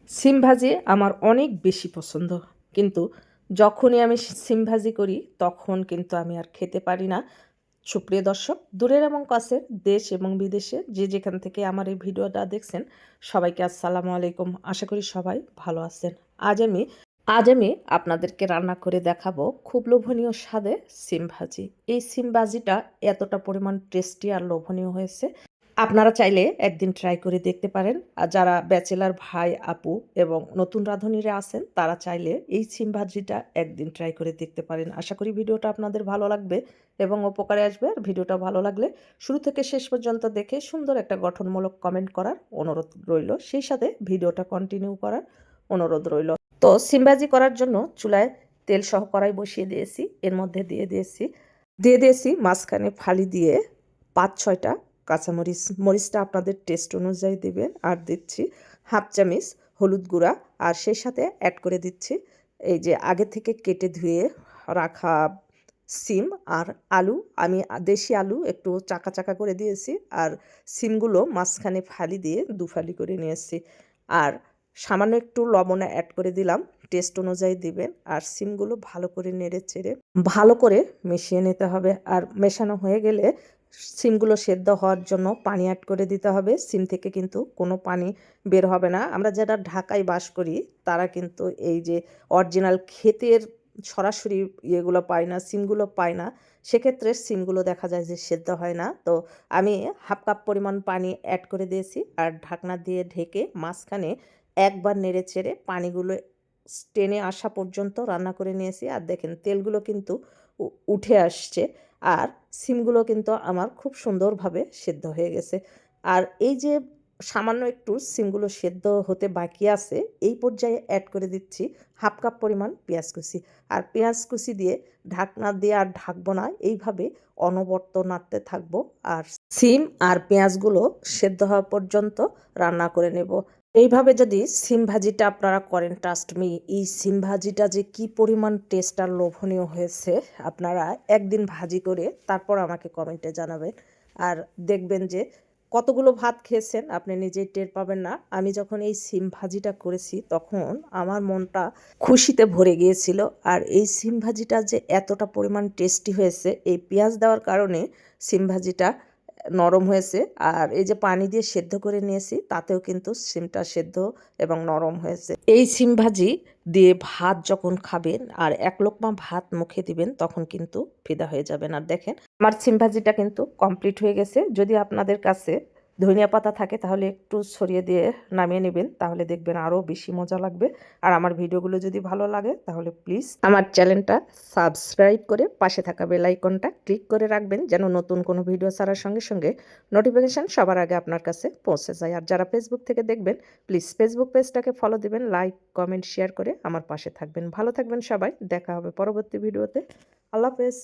সিম ভাজি আমার অনেক বেশি পছন্দ। কিন্তু যখনই আমি সিম ভাজি করি তখন কিন্তু আমি আর খেতে পারি না। সুপ্রিয় দর্শক, দূরের এবং কাছের, দেশ এবং বিদেশে যে যেখান থেকে আমার এই ভিডিওটা দেখছেন, সবাইকে আসসালামু আলাইকুম। আশা করি সবাই ভালো আছেন। আজ আমি আজ আমি আপনাদেরকে রান্না করে দেখাবো খুব লোভনীয় স্বাদে সিম ভাজি। এই সিম ভাজিটা এতটা পরিমাণ টেস্টি আর লোভনীয় হয়েছে, আপনারা চাইলে একদিন ট্রাই করে দেখতে পারেন। আর যারা ব্যাচেলার ভাই আপু এবং নতুন রাঁধুনিরা আছেন তারা চাইলে এই সিম ভাজিটা একদিন ট্রাই করে দেখতে পারেন। আশা করি ভিডিওটা আপনাদের ভালো লাগবে এবং উপকারে আসবে। আর ভিডিওটা ভালো লাগলে শুরু থেকে শেষ পর্যন্ত দেখে সুন্দর একটা গঠনমূলক কমেন্ট করার অনুরোধ রইল, সেই সাথে ভিডিওটা কন্টিনিউ করার অনুরোধ রইল। তো সিম ভাজি করার জন্য চুলায় তেল সহ কড়াই বসিয়ে দিয়েছি। এর মধ্যে দিয়ে দিয়েছি মাঝখানে ফালি দিয়ে 5-6টা কাঁচামরিচ। মরিচটা আপনাদের টেস্ট অনুযায়ী দেবেন। আর দিচ্ছি হাফ চামচ হলুদ গুঁড়া, আর সেই সাথে অ্যাড করে দিচ্ছি এই যে আগে থেকে কেটে ধুয়ে রাখা সিম আর আলু। আমি দেশি আলু একটু চাকা চাকা করে দিয়েছি, আর সিমগুলো মাঝখানে ফালি দিয়ে দুফালি করে নিয়েছি। আর সামান্য একটু লবণ অ্যাড করে দিলাম, টেস্ট অনুযায়ী দিবেন। আর সিমগুলো ভালো করে নেড়ে চেড়ে ভালো করে মিশিয়ে নিতে হবে। আর মেশানো হয়ে গেলে সিমগুলো সেদ্ধ হওয়ার জন্য পানি অ্যাড করে দিতে হবে। সিম থেকে কিন্তু কোনো পানি বের হবে না। আমরা যারা ঢাকায় বাস করি তারা কিন্তু এই যে অরিজিনাল ক্ষেতের সরাসরি ইয়েগুলো পায় না, সিমগুলো পায় না। সেক্ষেত্রে সিমগুলো দেখা যায় যে সেদ্ধ হয় না। তো আমি হাফ কাপ পরিমাণ পানি অ্যাড করে দিয়েছি, আর ঢাকনা দিয়ে ঢেকে মাঝখানে একবার নেড়ে চেড়ে পানিগুলো টেনে আসা পর্যন্ত রান্না করে নিয়েছি। আর দেখেন তেলগুলো কিন্তু উঠে আসছে, আর সিমগুলো কিন্তু আমার খুব সুন্দরভাবে সেদ্ধ হয়ে গেছে। আর এই যে সামান্য একটু সিমগুলো সেদ্ধ হতে বাকি আছে, এই পর্যায়ে অ্যাড করে দিচ্ছি হাফ কাপ পরিমাণ পেঁয়াজ কুচি। আর পেঁয়াজ কুচি দিয়ে ঢাকনা দিয়ে আর ঢাকবো না, এইভাবে অনবরত নাড়তে থাকবো। আর সিম আর পেঁয়াজগুলো সেদ্ধ হওয়া পর্যন্ত রান্না করে নেব। এইভাবে যদি সিম ভাজিটা আপনারা করেন, ট্রাস্ট মি, এই সিম ভাজিটা যে কি পরিমাণ টেস্ট আর লোভনীয় হয়েছে, আপনারা একদিন ভাজি করে তারপর আমাকে কমেন্টে জানাবেন। আর দেখবেন যে কতগুলো ভাত খেয়েছেন আপনি নিজেই টের পাবেন না। আমি যখন এই সিম ভাজিটা করেছি তখন আমার মনটা খুশিতে ভরে গিয়েছিল। আর এই সিম ভাজিটা যে এতটা পরিমাণ টেস্টি হয়েছে, এই পেঁয়াজ দেওয়ার কারণে সিম ভাজিটা নরম হয়েছে। আর এই যে পানি দিয়ে সেদ্ধ করে নিয়েছি তাতেও কিন্তু সিমটা সেদ্ধ এবং নরম হয়েছে। এই সিম ভাজি দিয়ে ভাত যখন খাবেন আর এক লোকমা ভাত মুখে দিবেন তখন কিন্তু ফিদা হয়ে যাবেন। আর দেখেন আমার সিম ভাজিটা কিন্তু কমপ্লিট হয়ে গেছে। যদি আপনাদের কাছে ধনিয়া পাতা থাকে তাহলে একটু ছড়িয়ে দিয়ে নামিয়ে নেবেন, তাহলে দেখবেন আরও বেশি মজা লাগবে। আর আমার ভিডিওগুলো যদি ভালো লাগে তাহলে প্লিজ আমার চ্যানেলটা সাবস্ক্রাইব করে পাশে থাকা বেল আইকনটা ক্লিক করে রাখবেন, যেন নতুন কোনো ভিডিও ছাড়ার সঙ্গে সঙ্গে নোটিফিকেশান সবার আগে আপনার কাছে পৌঁছে যায়। আর যারা ফেসবুক থেকে দেখবেন প্লিজ ফেসবুক পেজটাকে ফলো দিবেন, লাইক কমেন্ট শেয়ার করে আমার পাশে থাকবেন। ভালো থাকবেন সবাই, দেখা হবে পরবর্তী ভিডিওতে। আল্লাহ হাফেজ।